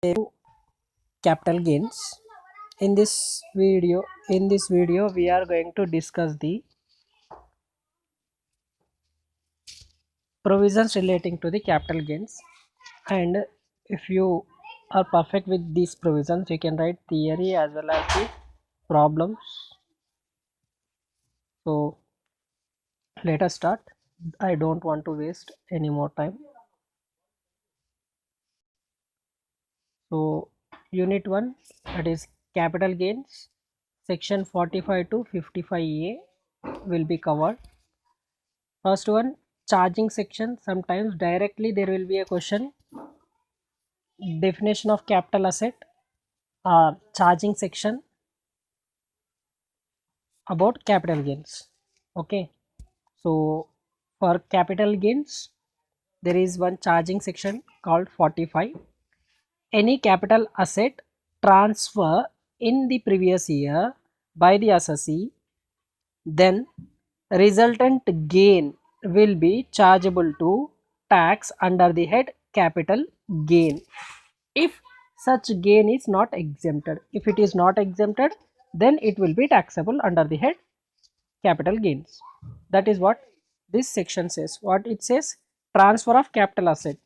Capital gains. In this video we are going to discuss the provisions relating to the capital gains, and if you are perfect with these provisions you can write theory as well as the problems. So let us start. I don't want to waste any more time. So unit 1, that is capital gains, section 45 to 55A will be covered. First one, charging section. Sometimes directly there will be a question, definition of capital asset or charging section about capital gains. Okay, so for capital gains there is one charging section called 45. Any capital asset transfer in the previous year by the assessee, then resultant gain will be chargeable to tax under the head capital gain if such gain is not exempted. If it is not exempted, then it will be taxable under the head capital gains. That is what this section says. What it says, transfer of capital asset.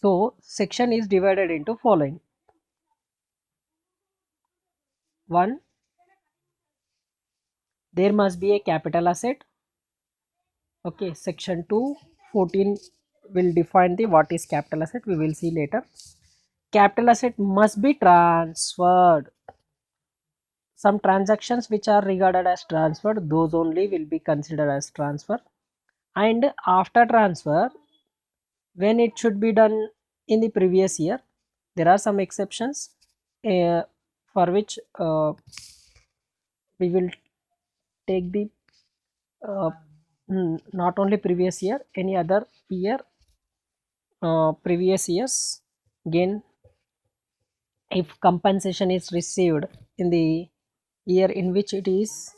So section is divided into following. 1, there must be a capital asset. Okay, section 2 14 will define the what is capital asset, we will see later. Capital asset must be transferred. Some transactions which are regarded as transferred, those only will be considered as transfer. And after transfer, when it should be done in the previous year, there are some exceptions for which we will take the not only previous year, any other year, previous years gain, if compensation is received in the year in which it is,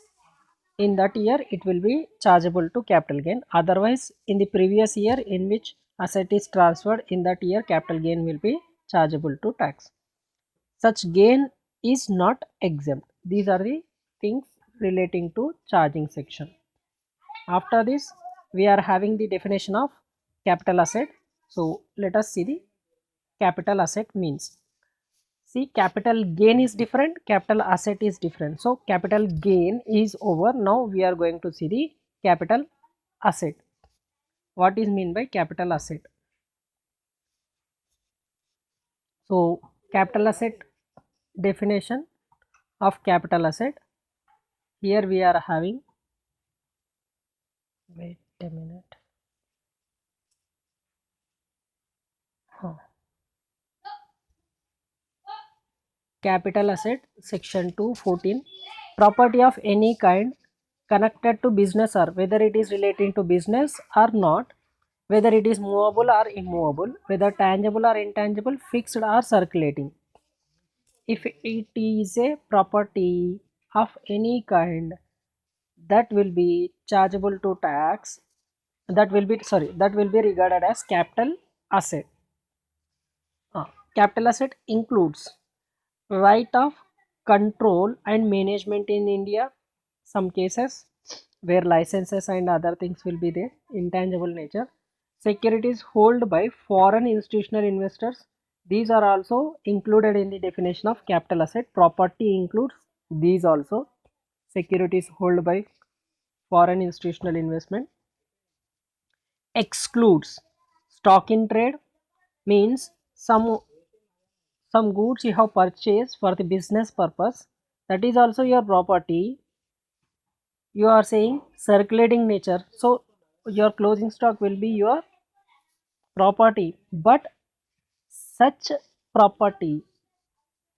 in that year it will be chargeable to capital gain. Otherwise, in the previous year in which asset is transferred, in that year capital gain will be chargeable to tax. Such gain is not exempt. These are the things relating to charging section. After this, we are having the definition of capital asset. So let us see the capital asset means. See, capital gain is different, capital asset is different. So capital gain is over. Now we are going to see the capital asset. What is mean by capital asset? So capital asset, definition of capital asset. Here we are having, wait a minute. Capital asset, section 214, property of any kind connected to business, or whether it is relating to business or not, whether it is movable or immovable, whether tangible or intangible, fixed or circulating. If it is a property of any kind, that will be chargeable to tax, that will be, sorry, that will be regarded as capital asset. Capital asset includes right of control and management in India, some cases where licenses and other things will be there, intangible nature. Securities held by foreign institutional investors, these are also included in the definition of capital asset. Property includes these also, securities held by foreign institutional investment. Excludes stock in trade, means some goods you have purchased for the business purpose, that is also your property. You are saying circulating nature, so your closing stock will be your property, but such property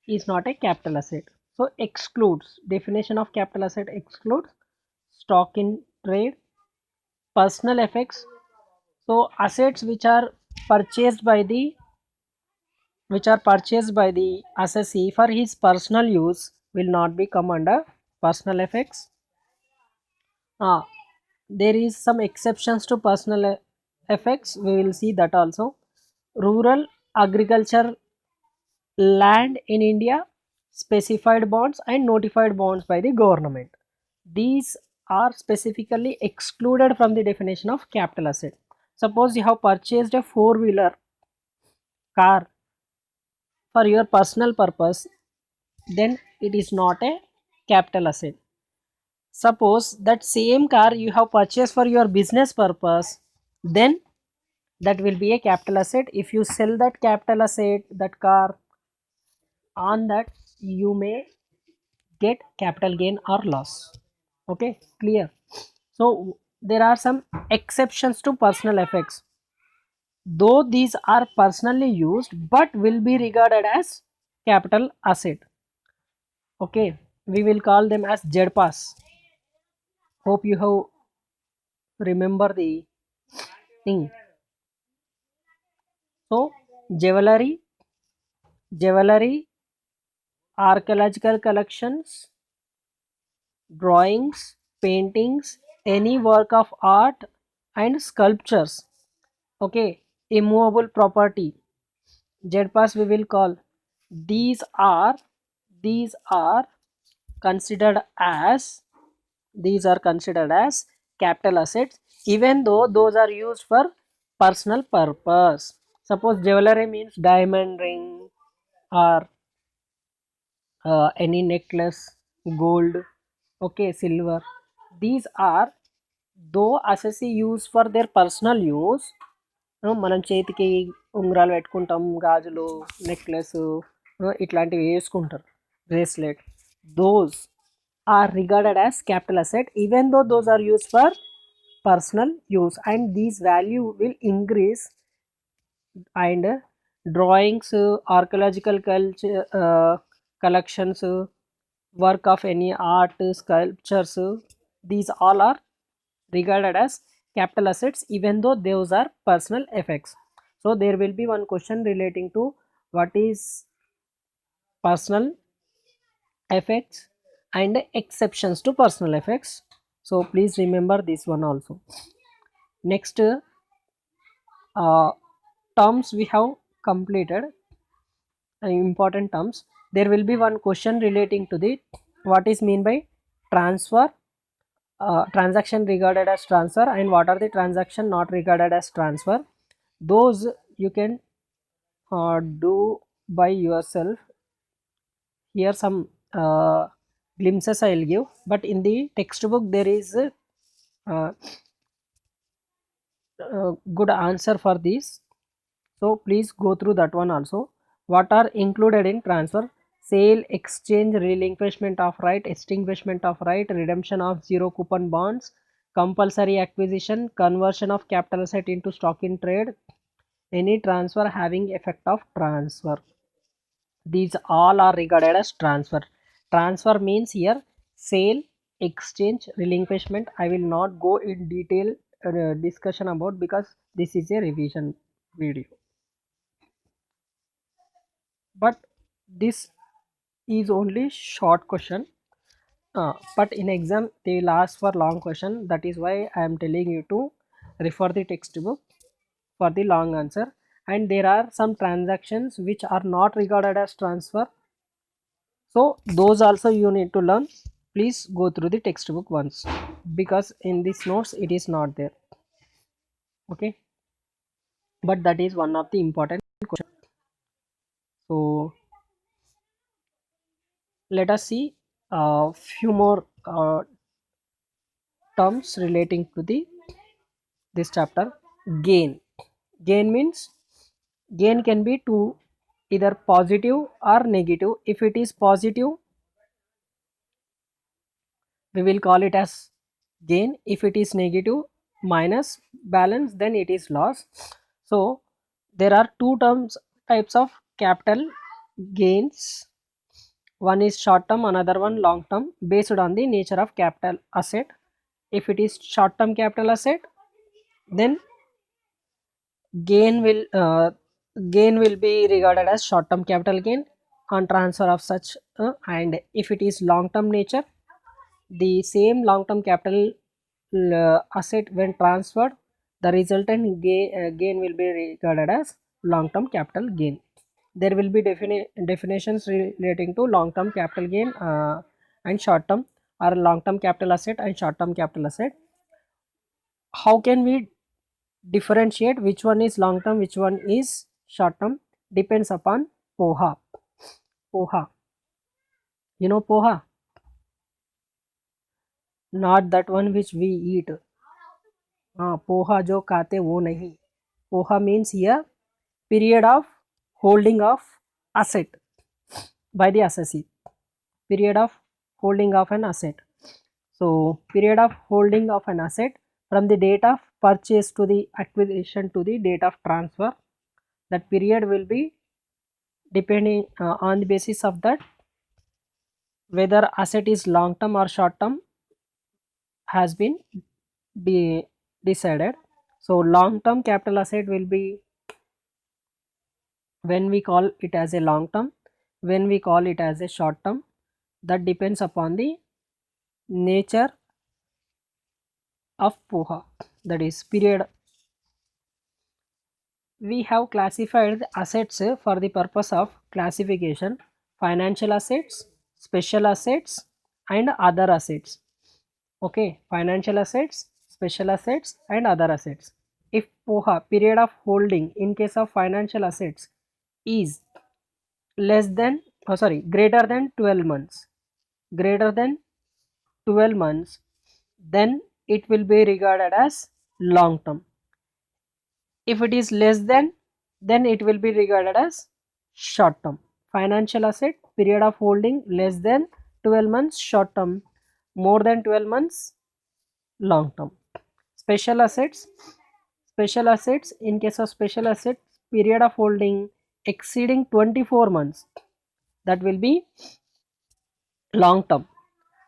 is not a capital asset. So excludes, definition of capital asset excludes stock in trade, personal effects. So assets which are purchased by the assessee for his personal use will not be come under personal effects. There is some exceptions to personal effects, we will see that also. Rural agriculture land in India, specified bonds and notified bonds by the government. These are specifically excluded from the definition of capital asset. Suppose you have purchased a four-wheeler car for your personal purpose, then it is not a capital asset. Suppose that same car you have purchased for your business purpose, then that will be a capital asset. If you sell that capital asset, that car, on that you may get capital gain or loss. Okay, clear? So there are some exceptions to personal effects, though these are personally used but will be regarded as capital asset. Okay, we will call them as JPAS. Hope you have remember the thing. So jewelry, archaeological collections, drawings, paintings, any work of art and sculptures. Okay, immovable property. JPAS we will call. These are these are considered as capital assets, even though those are used for personal purpose. Suppose jewelry means diamond ring or any necklace, gold, okay, silver. These are though assets used for their personal use. మనం చేతికి ఉంగరాలు పెట్టుకుంటాం, గాజులు, necklace, ఇట్లాంటివి వేసుకుంటారు, bracelet. Those are regarded as capital asset even though those are used for personal use, and these value will increase. And drawings, archaeological culture, collections, work of any art, sculptures, these all are regarded as capital assets even though those are personal effects. So there will be one question relating to what is personal effects and exceptions to personal effects. So please remember this one also. Next, terms we have completed, important terms. There will be one question relating to the what is mean by transfer, transaction regarded as transfer, and what are the transaction not regarded as transfer. Those you can do by yourself. Here some glimpses I will give, but in the textbook there is good answer for this. So please go through that one also. What are included in transfer? Sale, exchange, relinquishment of right, extinguishment of right, redemption of zero coupon bonds, compulsory acquisition, conversion of capital asset into stock in trade, any transfer having effect of transfer. These all are regarded as transfer. Transfer means here sale, exchange, relinquishment. I will not go in detail discussion about, because this is a revision video. But this is only short question. But in exam they will ask for long question. That is why I am telling you to refer the textbook for the long answer. And there are some transactions which are not regarded as transfer, so those also you need to learn. Please go through the textbook once, because in these notes it is not there. Okay, but that is one of the important question. So let us see a few more terms relating to the this chapter. Gain means gain can be to either positive or negative. If it is positive we will call it as gain. If it is negative, minus, balance, then it is loss. So there are two types of capital gains. One is short term, another one long term, based on the nature of capital asset. If it is short term capital asset, then gain will be regarded as short term capital gain on transfer of such, and if it is long term nature, the same long term capital asset when transferred, the resultant gain will be regarded as long term capital gain. there will be definitions relating to long term capital gain and short term, or long term capital asset and short term capital asset. How can we differentiate which one is long term, which one is short term? Depends upon poha. Poha, you know poha, not that one which we eat. Poha जो खाते वो नहीं. Poha means here period of holding of asset by the assessee. Period of holding of an asset. So period of holding of an asset from the date of purchase to the acquisition to the date of transfer. That period will be depending on the basis of that whether asset is long term or short term has been decided. So long term capital asset will be when we call it as a long term, when we call it as a short term, that depends upon the nature of poha, that is period. We have classified the assets for the purpose of classification: financial assets, special assets and other assets. Okay, financial assets, special assets and other assets. If poha period of holding in case of financial assets is less than greater than 12 months, greater than 12 months, then it will be regarded as long term. If it is less than, then it will be regarded as short term. Financial asset period of holding less than 12 months, short term; more than 12 months, long term. Special assets, special assets in case of special assets period of holding exceeding 24 months, that will be long term.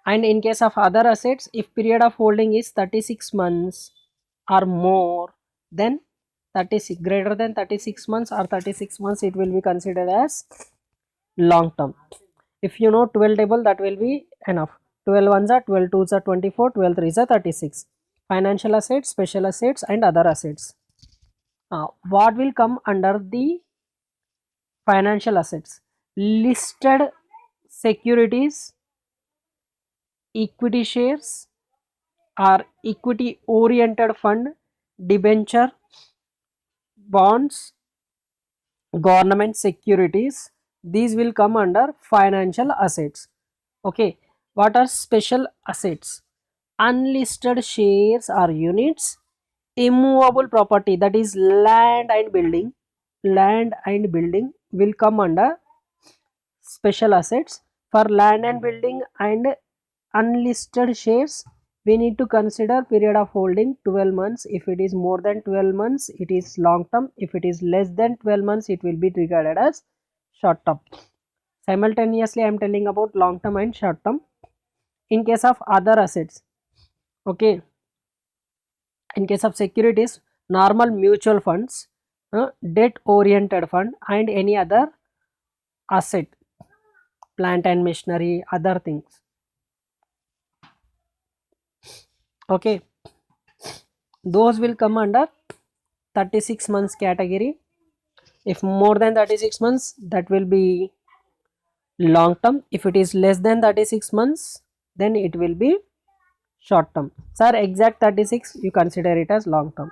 And in case of other assets, if period of holding is 36 months or more, then 36 greater than 36 months or 36 months, it will be considered as long term. If you know 12 table, that will be enough. 12 ones are 12, 2s are 24, 12 3s are 36. Financial assets, special assets and other assets. What will come under the financial assets? Listed securities, equity shares or equity oriented fund, debenture, bonds, government securities. These will come under financial assets. Okay, what are special assets? Unlisted shares or units, immovable property, that is land and building. Land and building will come under special assets. For land and building and unlisted shares, we need to consider period of holding 12 months. If it is more than 12 months, it is long term. If it is less than 12 months, it will be regarded as short term. Simultaneously, I am telling about long term and short term. In case of other assets, okay, in case of securities, normal mutual funds, debt oriented fund and any other asset, plant and machinery, other things. Okay, those will come under 36 months category. If more than 36 months, that will be long term. If it is less than 36 months, then it will be short term. Sir, exact 36, you consider it as long term.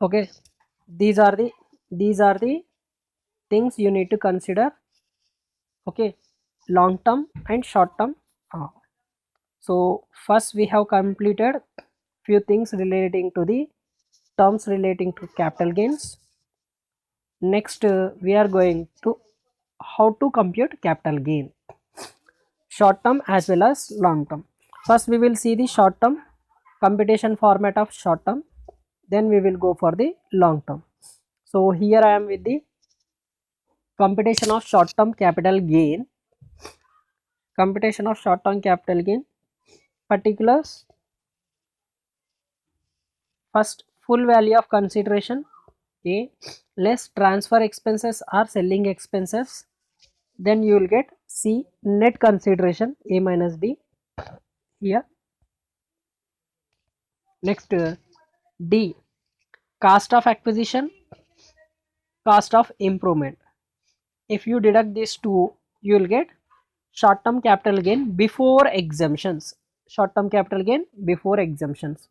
Okay, these are the things you need to consider. Okay, long term and short term. So first we have completed few things relating to the terms relating to capital gains. Next we are going to how to compute capital gain, short term as well as long term. First we will see the short term computation format of short term, then we will go for the long term. So here I am with the computation of short term capital gain. Computation of short term capital gain particulars. First, full value of consideration A less transfer expenses or selling expenses, then you will get C net consideration A minus B here. Next D cost of acquisition, cost of improvement. If you deduct these two, you will get short term capital gain before exemptions. Short term capital gain before exemptions.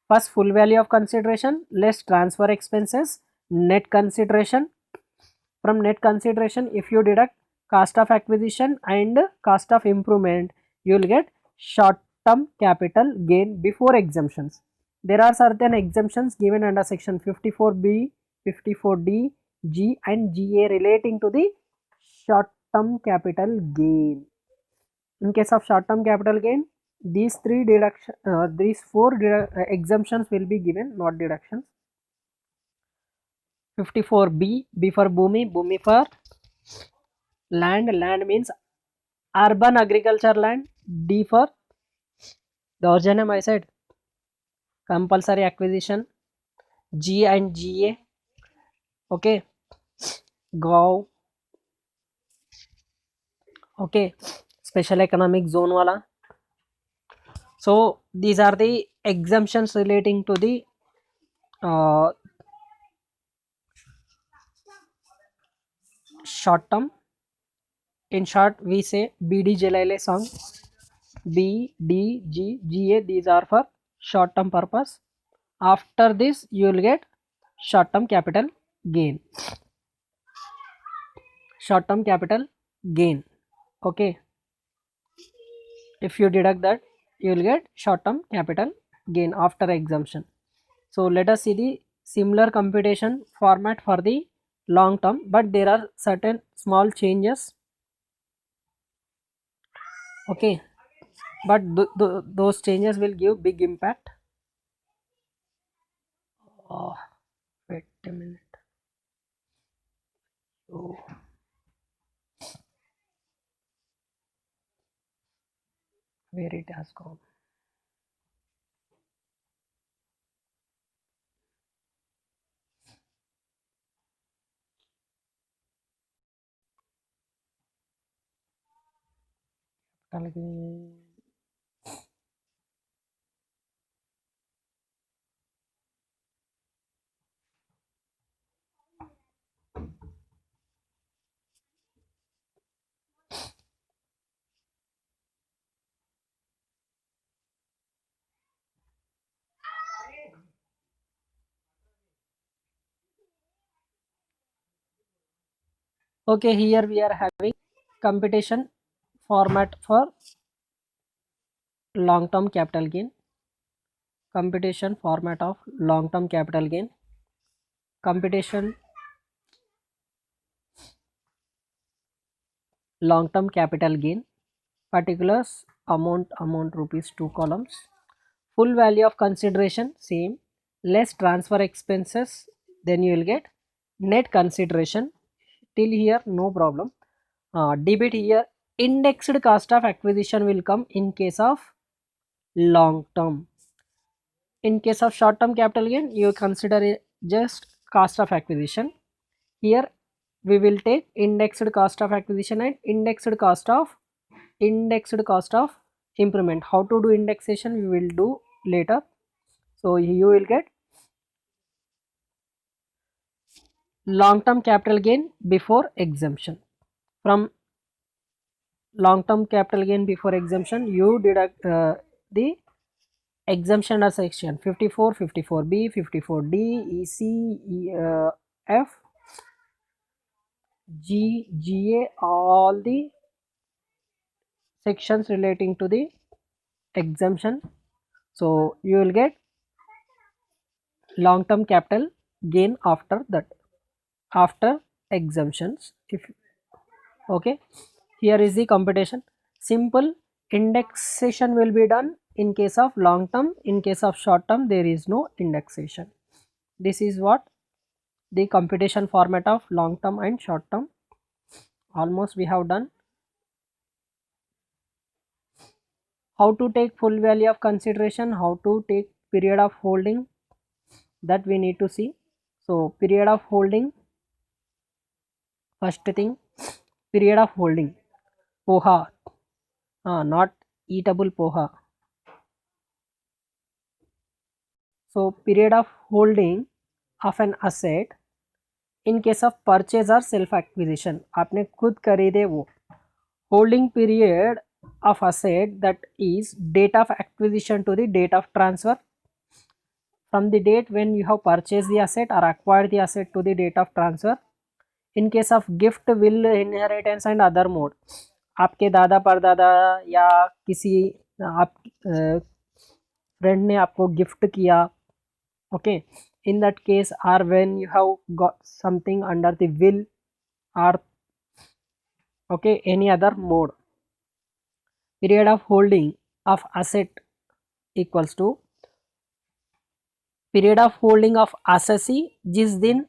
First, full value of consideration less transfer expenses, net consideration. From net consideration, if you deduct cost of acquisition and cost of improvement, you will get short term capital gain before exemptions. There are certain exemptions given under section 54B, 54D, G and GA relating to the short term capital gain. In case of short term capital gain, these four exemptions will be given, not deductions. 54B, B for Bhumi, Bhumi for land, land means urban agriculture land. D for Dorjanam, I said compulsory acquisition. G and GA, okay, Gau, okay, special economic zone wala. So these are the exemptions relating to the short term. In short, we say BD Jalale song. B, D, G, GA, these are for short term purpose. After this, you will get short term capital gain. Short term capital gain. Okay. If you deduct that, you will get short term capital gain after exemption. So let us see the similar computation format for the long term, but there are certain small changes. Okay, but those changes will give big impact. Oh, wait a minute. Oh. Where it has gone. Okay, here we are having computation format for long term capital gain. Computation format of long term capital gain. Computation long term capital gain. Particulars amount rupees 2 columns. Full value of consideration same, less transfer expenses, then you will get net consideration. Till here no problem. Debit here indexed cost of acquisition will come in case of long term. In case of short term capital gain, you consider it just cost of acquisition. Here we will take indexed cost of acquisition and indexed cost of improvement. How to do indexation we will do later. So you will get long term capital gain before exemption. From long term capital gain before exemption, you deduct the exemption under section 54, 54B, 54D, EC, F, G, GA, all the sections relating to the exemption. So you will get long term capital gain after that, after exemptions. If okay, here is the computation. Simple indexation will be done in case of long term. In case of short term, there is no indexation. This is what the computation format of long term and short term. Almost we have done. How to take full value of consideration, how to take period of holding, that we need to see. So period of holding, first thing, period of holding, poha, not eatable poha. So period of holding, of an asset in case of purchase और self acquisition, आपने खुद खरीदे वो. Holding period of asset, that is date of acquisition to the date of transfer, from the date when you have purchased the asset or acquired the asset to the date of transfer. In case of gift, will, inheritance and other mode, आपके दादा परदादा या किसी आप friend ने आपको gift किया, okay, in that case, or when you have got something under the will, or okay, any other mode. Period of holding of asset equals to period of holding of assessee जिस दिन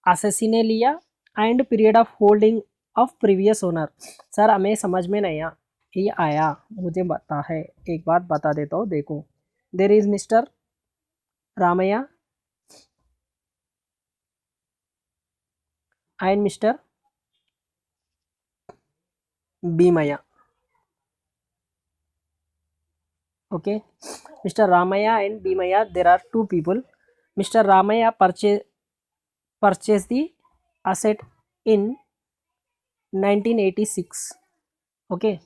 assessee ने लिया, and period of holding of previous owner. Sir हमें समझ में नहीं ये आया, मुझे बता है, एक बात बता देता हूँ. देखो, there is mister Ramaiah and mister Bhimaiah. okay, Mr. Ramaya and Bhimaya, there are two people. Mr. Ramaya purchased the asset in 1986, okay,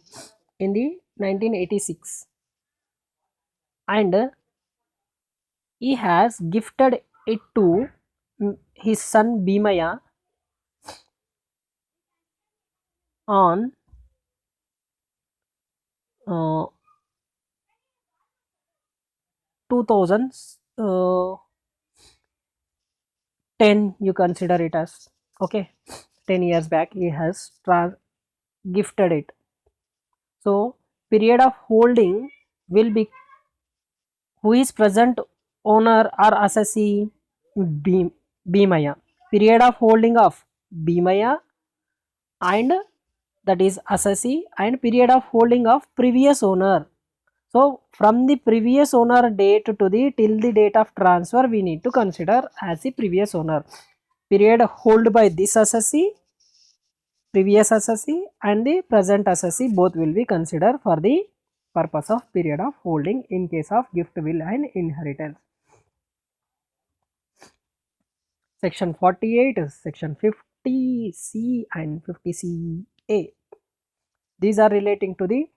in the 1986, and he has gifted it to his son Bhimaya on 2010, you consider it as, okay, 10 years back he has gifted it. So period of holding will be, who is present owner or assessee? Bhimaya. Period of holding of Bhimaya, and that is assessee, and period of holding of previous owner. So from the previous owner date to the till the date of transfer, we need to consider as the previous owner. Period hold by this assessee, previous assessee, and the present assessee, both will be considered for the purpose of period of holding in case of gift, will and inheritance. Section 48 is section 50C and 50CA. These are relating to the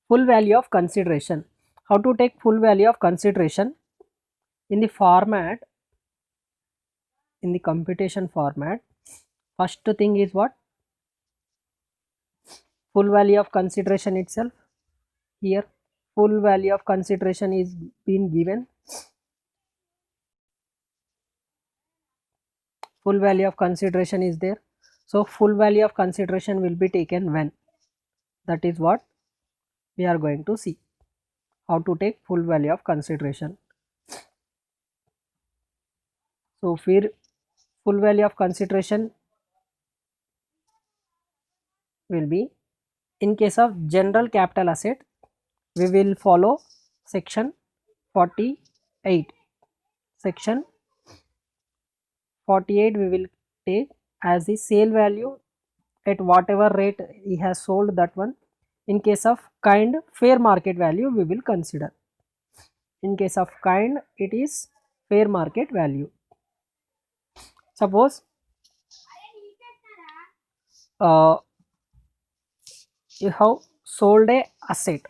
full value of consideration. How to take full value of consideration in the format, in the computation format. First thing is what? Full value of consideration itself. Here full value of consideration is been given. Full value of consideration is there. So full value of consideration will be taken when? That is what we are going to see. How to take full value of consideration. So here full value of consideration will be, in case of general capital asset, we will follow section 48. Section 48 we will take as the sale value at whatever rate he has sold that one. In case of kind, fair market value we will consider. In case of kind, it is fair market value. Suppose you have sold a asset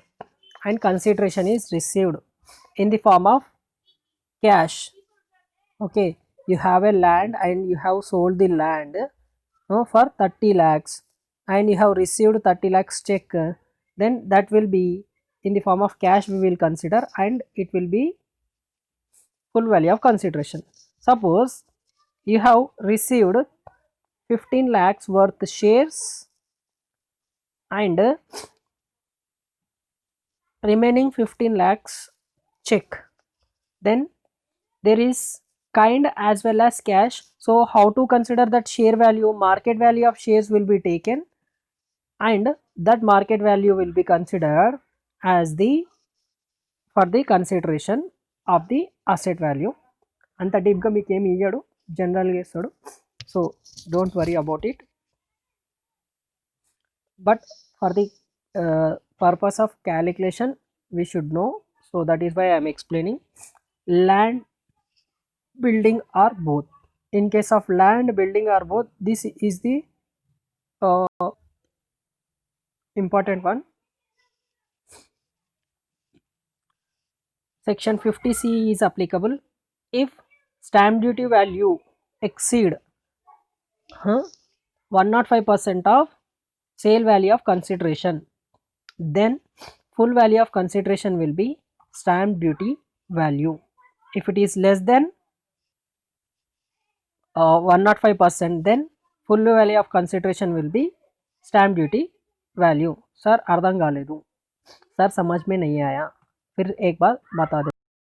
and consideration is received in the form of cash. Okay, you have a land and you have sold the land for 30 lakhs and you have received 30 lakhs check, then that will be in the form of cash we will consider, and it will be full value of consideration. Suppose you have received 15 lakhs worth shares and remaining 15 lakhs check, then there is kind as well as cash. So how to consider that share value? Market value of shares will be taken and that market value will be considered as the for the consideration of the asset value. అంత డీప్గా మీకు ఏమి ఇయ్యడు, జనరల్గా ఇస్తాడు. So don't worry about it. But for the purpose of calculation we should know, so that is why I am explaining. Land building or both. In case of land, building or both, this is the important one. Section 50C is applicable if stamp duty value exceed 105% of sale value of consideration, then full value of consideration will be stamp duty value. If it is less than 105%, then full value of consideration will be stamp duty value. Sir अर्धं कालेदु, sir समझ में नहीं आया, फिर एक बार बता दे।